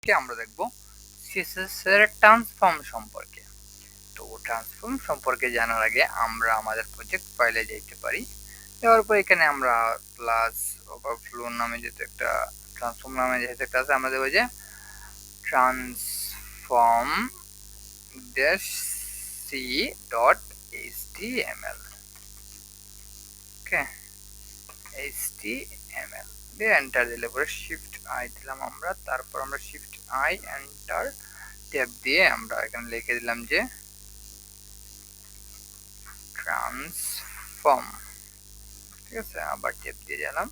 আজকে আমরা দেখব সিএসএস এর ট্রান্সফর্ম সম্পর্কে। তো ট্রান্সফর্ম সম্পর্কে জানার আগে আমরা আমাদের প্রজেক্ট ফাইলে যেতে পারি। যাওয়ার পর এখানে আমরা ক্লাস ওভারফ্লো নামে যেহেতু একটা ট্রান্সফর্ম নামে যেহেতু একটা আছে, আমরা দেবো যে transform dash C dot HTML. Okay, HTML দিয়ে এন্টার দিলে পরে শিফট আই দিলাম আমরা, তারপর আমরা শিফট আই এন্টার ট্যাব দিয়ে আমরা এখানে লিখে দিলাম যে ট্রান্সফর্ম। ঠিক আছে, আবার ট্যাব দিয়ে গেলাম।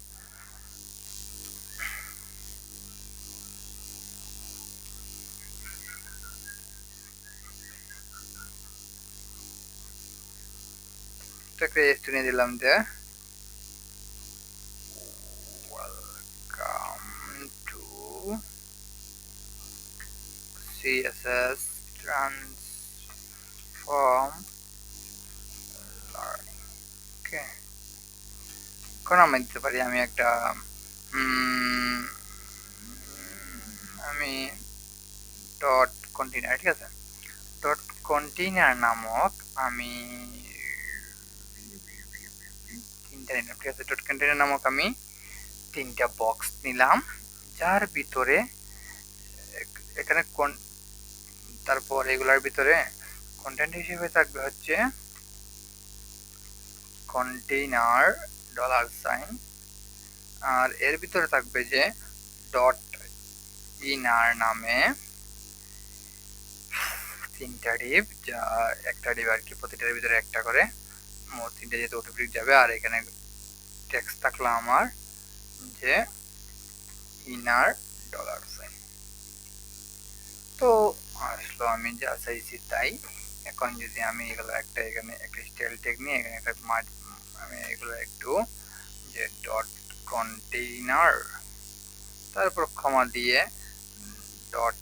একটা স্টুডিও দিলাম যে welcome to CSS transform learning. Okay, এখন আমি দিতে পারি আমি একটা আমি ডট কন্টেইনার, ঠিক আছে, ডট কন্টেইনার নামক আমি তিনটা নিলাম। ঠিক আছে, ডট কন্টেইনার নামক আমি তিনটা বক্স নিলাম, যার ভিতরে এখানে তারপর এগুলার ভিতরে কন্টেন্ট হিসেবে থাকবে হচ্ছে কন্টেইনার $, আর এর ভিতরে থাকবে যে ডট ইনার নামে তিনটা ডিভ, যা একটা ডিভ আর কি, প্রতিটার ভিতরে একটা করে, মোট তিনটা যেহেতু অটোমেটিক যাবে। আর এখানে টেক্সট থাকলো আমার যে ইনার $। তো আসলো, আমি যা চাইছি তাই। এখন যদি আমি এগুলো একটা এখানে একটা স্টাইল টেক নিয়ে এখানে একটা আমি এগুলো একটু যে ডট কন্টেইনার, তারপর ক্ষমা দিয়ে ডট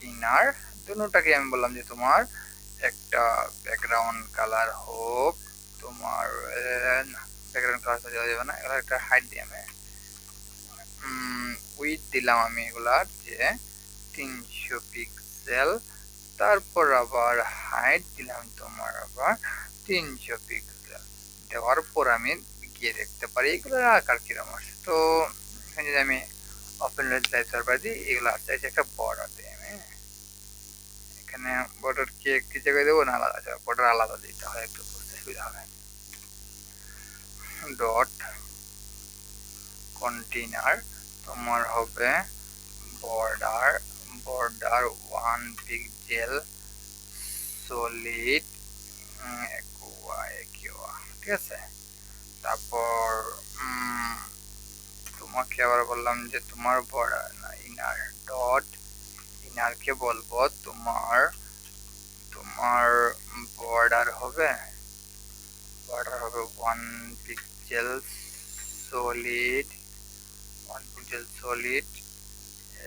ইনার, দুটোটাকে আমি বললাম যে তোমার একটা ব্যাকগ্রাউন্ড কালার হোক, তোমার ব্যাকগ্রাউন্ড কালার দেওয়া যাবে না, এগুলো একটা হাইট দিয়ে আমি উইথ দিলাম আমি এগুলার যে 300 পিক্সেল, তারপর আবার হাইট দিলাম তোমার আবার 300 পিক্সেল। দেওয়ার পর আমি গিয়ে দেখতে পারি এগুলোর আকার কিরকম আসে। তো এখানে যদি আমি ওপেন লাইভ সার্ভার দিই, এগুলো আসছে একটা বর্ডার দিই আমি। এখানে বর্ডার কি জায়গায় দেবো না আলাদা, বর্ডার আলাদা দিতে হয়, একটু বুঝতে সুবিধা হবে। ডট কন্টেইনার তোমার হবে বর্ডার 1 পিক্সেল সলিড ঠিক আছে। তারপর তোমাকে আবার বললাম যে তোমার বর্ডার না ইনার, ডট ইনারকে বলবো তোমার বর্ডার হবে 1 পিক্সেল সলিড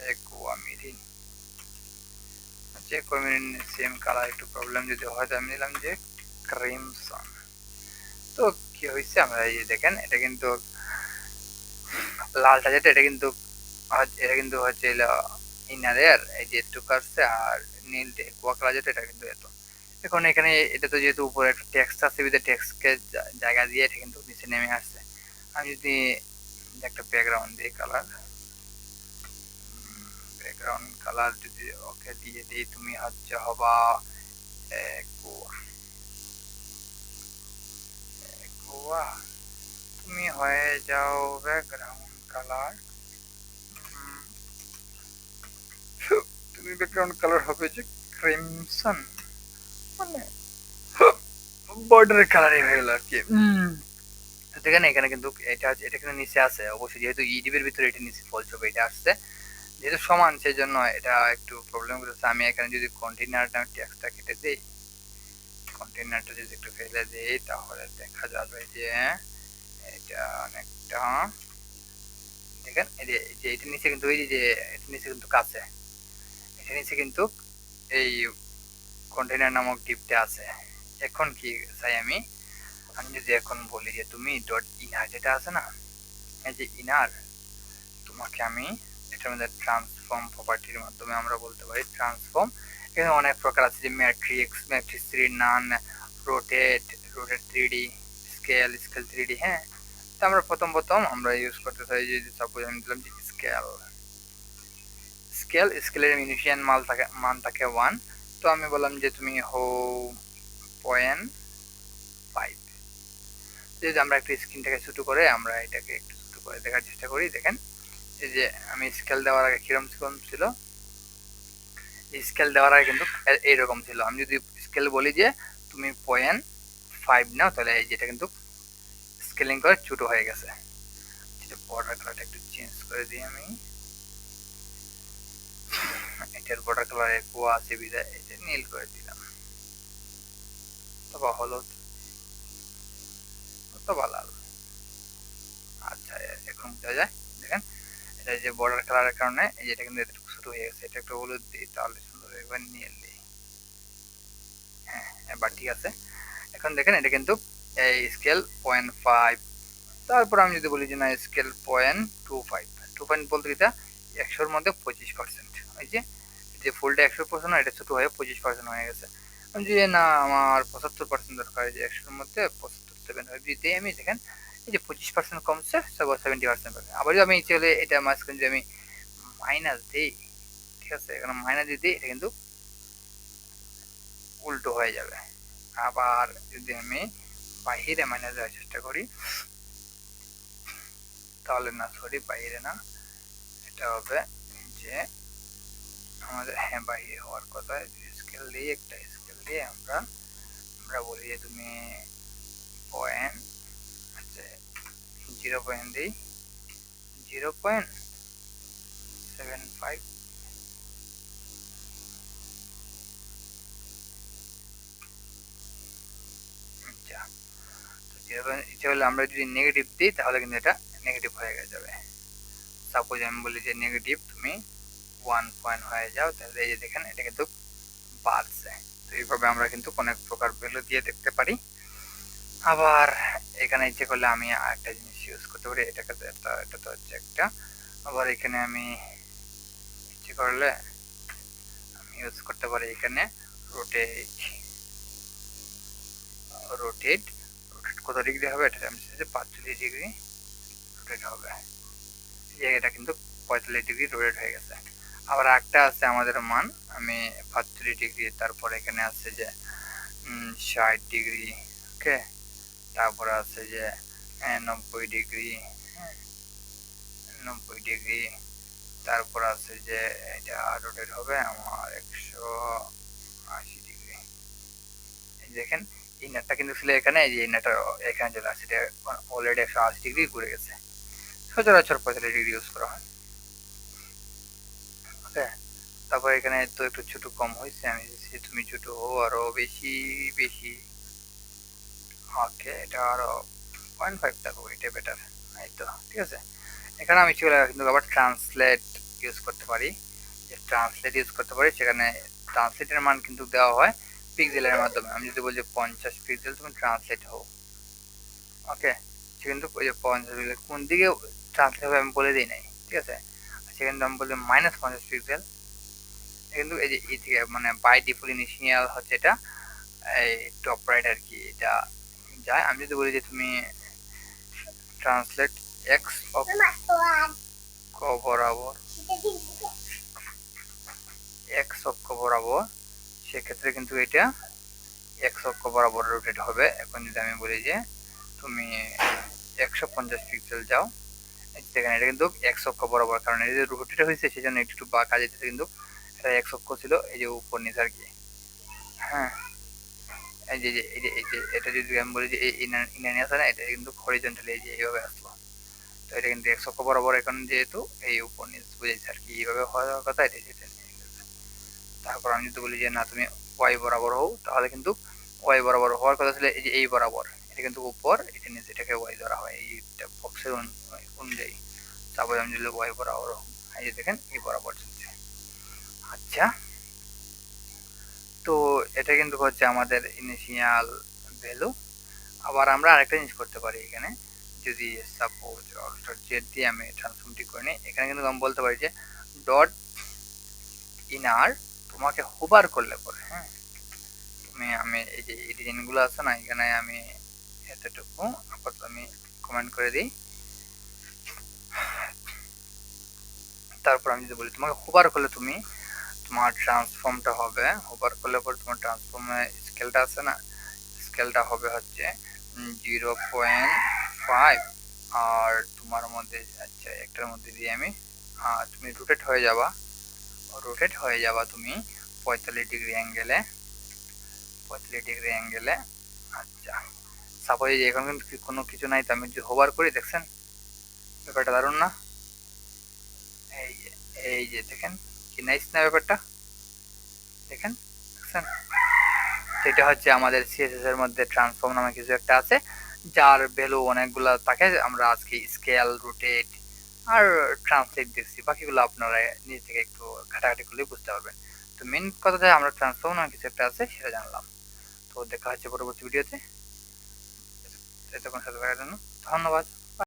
অ্যাকুয়ামেরিন। অ্যাকুয়ামেরিন সেম কালার, একটু প্রবলেম যদি হয় আমি নিলাম যে ক্রিমসন। তো কি হয়েছে আমরা এই দেখেন, এটা কিন্তু লালটা যেটা এটা কিন্তু হচ্ছে ইনারের এই যে একটু কাটছে, আর নীল কোয়া কালার যেটা এটা কিন্তু এত। এখন এখানে এটা তো যেহেতু উপরে একটা টেক্সট আছে, বিধে টেক্সটকে জায়গা দিয়ে এটা কিন্তু নিচে নেমে আসছে। আমি যদি একটা ব্যাকগ্রাউন্ড দিই কালার যদি ওকে দিয়ে দিই, তুমি হচ্ছে হবা তুমি হয়ে যাও ব্যাকগ্রাউন্ড কালার, তুমি ব্যাকগ্রাউন্ড কালার হবে যে ক্রিমসন, মানে বর্ডারের কালারই হয়ে গেল আর কি। দেখেন এখানে কিন্তু এটা কিন্তু নিচে আছে অবশ্যই, যেহেতু ইডিবির ভিতরে এটা নিচে ফলস হবে, এটা আসছে যেহেতু সমান, সেই জন্য এটা একটু প্রবলেম করতেছে। আমি এখানে যদি কন্টেইনারটা টেক্সটটা কেটে দিই, কন্টেইনারটা যদি একটু ফেলে দিই, তাহলে দেখা যাবে যে এটা অনেকটা, দেখেন এই যে এটা নিচে কিন্তু ওই যে এটা নিচে কিন্তু কাছে, এটা নিচে কিন্তু এই কন্টেইনার নামক ডিপটা আছে। এখন কি চাই আমি যদি এখন বলি যে তুমি ডট ইনার যেটা আছে না, এই যে ইনার, তোমাকে আমি এটার মধ্যে ট্রান্সফর্ম প্রপার্টির মাধ্যমে আমরা বলতে পারি ট্রান্সফর্ম। এখানে অনেক প্রকার আছে, যে matrix, matrix 3, none, rotate, rotate 3D, scale, scale 3D। হ্যাঁ, তো আমরা প্রথম আমরা ইউজ করতে চাই যে সাপোজ আমি দিলাম যে স্কেল, স্কেলের ইনিশিয়াল মান থাকে 1। তো আমি বললাম যে তুমি হো 0.5। যদি আমরা একটু স্ক্রিনটাকে ছোট করে আমরা এটাকে একটু ছোট করে দেখার চেষ্টা করি, দেখেন এই যে আমি স্কেল দেওয়ার আগে কিরকম ছিল, স্কেল দেওয়ার আগে কিন্তু এইরকম ছিল। আমি যদি স্কেল বলি যে তুমি 0.5 নাও, তাহলে এই যেটা কিন্তু স্কেলিং করে ছোট হয়ে গেছে। এটা বর্ডার কালারটা একটু চেঞ্জ করে দিই আমি, এটার বর্ডার কালার কুয়া আছে বিদায় এটা নীল করে দিলাম, অথবা হলুদ, অথবা লাল। আচ্ছা, এখন বোঝা যায়। দেখেন এটা যে বর্ডার কালারের কারণে এই যেটা কিন্তু এতটুকু ছোট হয়ে গেছে। এটা একটু হলুদ দিই, তাহলে সুন্দর হবে। এবার নীল দিই। হ্যাঁ, এবার ঠিক আছে। এখন দেখেন এটা কিন্তু এই স্কেল 0.5। তারপর আমি যদি বলি যে না স্কেল 0.25, 2 বলতে এটা 100-র মধ্যে 25%। এই যে ফুলটা 100% এটা ছোট হয়ে 25% হয়ে গেছে। আমি যে না আমার 75% দরকার, যে 100-র মধ্যে 75 হয় যদি আমি দেখেন এই যে 25% কমছে, 70% পাবে। আবার যদি আমি চলে এটা মাঝখানে যদি আমি মাইনাস দিই, ঠিক আছে, এখানে মাইনাস দিই, এটা কিন্তু উল্টো হয়ে যাবে। আবার যদি আমি বাহিরে মাইনাস দেওয়ার চেষ্টা করি, তাহলে না, সরি বাইরে না, এটা হবে যে আমাদের, হ্যাঁ বাইরে হওয়ার কথা। স্কেল দিয়ে একটা স্কেল দিয়ে আমরা বলি যে তুমি পয়েন্ট, আচ্ছা 0 দিই, 0.75। আচ্ছা, তো 0 ইচ্ছা হলে আমরা যদি নেগেটিভ দিই তাহলে কিন্তু এটা নেগেটিভ হয়ে যাবে। সাপোজ আমি বলি যে নেগেটিভ তুমি 1 পয়েন্ট হয়ে যাও, তাহলে এই যে দেখেন এটা কিন্তু বাড়ছে। তো এইভাবে আমরা কিন্তু অনেক প্রকার ভ্যালু দিয়ে দেখতে পারি। আবার এখানে ইচ্ছে করলে আমি আরেকটা জিনিস ইউজ করতে পারি, এটা তো হচ্ছে একটা। আবার এখানে আমি ইচ্ছে করলে আমি ইউজ করতে পারি এখানে রোটেট, রোটেট কত ডিগ্রি হবে, এটা আমি 45 ডিগ্রি রোটেট হবে। এটা কিন্তু 45 ডিগ্রি রোটেট হয়ে গেছে। আবার একটা আছে আমাদের মান, আমি 45 ডিগ্রি, তারপর এখানে আছে যে 60 ডিগ্রি, ওকে, তারপর আছে যে 90 ডিগ্রি, 90 ডিগ্রি, তারপর আছে যে এটা রোটেট হবে আমার 180 ডিগ্রি। এই দেখেন ইনারটা কিন্তু ছিল এখানে, এই যে ইনারটা এখানে চলে আসছে, এটা অলরেডি 180 ডিগ্রি ঘুরে গেছে। সচরাচর 45 ডিগ্রি ইউজ করা হয়, ওকে। তারপর এখানে তো একটু ছোট কম হয়েছে, আমি তুমি ছোট হো আরো বেশি বেশি, ওকে, এটা আরো 0.5 থাকো, এটা বেটার। এই তো ঠিক আছে। এখানে আমি চলে কিন্তু আবার ট্রান্সলেট ইউজ করতে পারি, যে ট্রান্সলেট ইউজ করতে পারি, সেখানে ট্রান্সলেটের মান কিন্তু দেওয়া হয় পিক্সেলের মাধ্যমে। আমি যদি বলি 50 পিক্সেল তুমি ট্রান্সলেট হও, ওকে, সে কিন্তু ওই যে 50 পিক্সেল কোন দিকে ট্রান্সলেট হবে আমি বলে দিই নাই, ঠিক আছে। সেখানে আমি বলি -50 পিক্সেল, কিন্তু এই যে এই থেকে মানে বাই ডিফল্ট ইনিশিয়াল হচ্ছে এটা এই টপ রাইট আর কি, এটা যায়। আমি যদি বলি যে তুমি ট্রান্সলেট এক্স অক্ষ বরাবর, এক্স অক্ষ বরাবর, সেক্ষেত্রে কিন্তু এটা এক্স অক্ষ বরাবর রোটেট হবে। এখন যদি আমি বলি যে তুমি 150 পিক্সেল যাও, দেখেন এটা কিন্তু এক্স অক্ষ বরাবর, কারণ এই যে রোটেট হয়েছে সেজন্য একটু বাঁকা যেতেছে, কিন্তু এটা এক্স অক্ষ ছিল এই যে উপর নিচ আর কি। হ্যাঁ, এই যে এটা যদি আমি বলি যে ইনানি আছে না, এটা কিন্তু হরিজন্টালি এই যে এইভাবে আসলো। তো এটা কিন্তু এক্স অক্ষ বরাবর, এখন যেহেতু এই উপর নিচ বুঝেছি আর কি, এইভাবে হওয়ার কথা, এটা যেটা নিয়ে গেছে। তারপর আমি যদি বলি যে না তুমি ওয়াই বরাবর হও, তাহলে কিন্তু ওয়াই বরাবর হওয়ার কথা ছিল এই যে এই বরাবর, এটা কিন্তু উপর, এটা নিচে, এটাকে ওয়াই ধরা হয় এইটা বক্সের অনুযায়ী। তারপর আমি যদি ওয়াই বরাবর হও, এই যে দেখেন এই বরাবর চলছে। আচ্ছা, তো এটা কিন্তু হচ্ছে আমাদের ইনিশিয়াল ভ্যালু। আবার আমরা আরেকটা জিনিস করতে পারি এখানে, যদি সাপোজ অল্টার জেড দিয়ে আমি ট্রান্সফর্মটি করে নিই, এখানে কিন্তু আমি বলতে পারি যে ডট ইনার তোমাকে হোভার করলে পরে, হ্যাঁ, আমি এই যে এই ডিজাইনগুলো আছে না, এখানে আমি এতটুকু আপাতত আমি কমেন্ট করে দিই। তারপর আমি যদি বলি তোমাকে হোভার করলে তুমি তোমার ট্রান্সফর্মটা হবে, হোভার করলে পরে তোমার ট্রান্সফর্মের স্কেলটা আছে না, স্কেলটা হবে হচ্ছে 0.5 আর তোমার মধ্যে আচ্ছা একটার মধ্যে দিয়ে আমি তুমি রোটেট হয়ে যাবা তুমি 45 ডিগ্রি অ্যাঙ্গেলে, 45 ডিগ্রি অ্যাঙ্গেলে। আচ্ছা সাপোজ এখন কিন্তু কোনো কিছু নাই, তো আমি যদি হোভার করি, দেখছেন ব্যাপারটা দারুণ না? এই যে দেখেন কি নাইস না ব্যাপারটা, দেখেন দেখছেন? সেটা হচ্ছে আমাদের সিএসএস এর মধ্যে ট্রান্সফর্ম নামে কিছু একটা আছে, যার ভ্যালু অনেকগুলো থাকে। আমরা আজকে স্কেল, রোটেট আর ট্রান্সলেট দেখছি, বাকিগুলো আপনারা নিজে থেকে একটু ঘাটাঘাটি করলে বুঝতে পারবেন। তো মেন কথাটা আমরা ট্রান্সফর্ম নামে কিছু একটা আছে সেটা জানলাম। তো দেখা হচ্ছে পরবর্তী ভিডিওতে। এতক্ষণ সাথে থাকার জন্য ধন্যবাদ।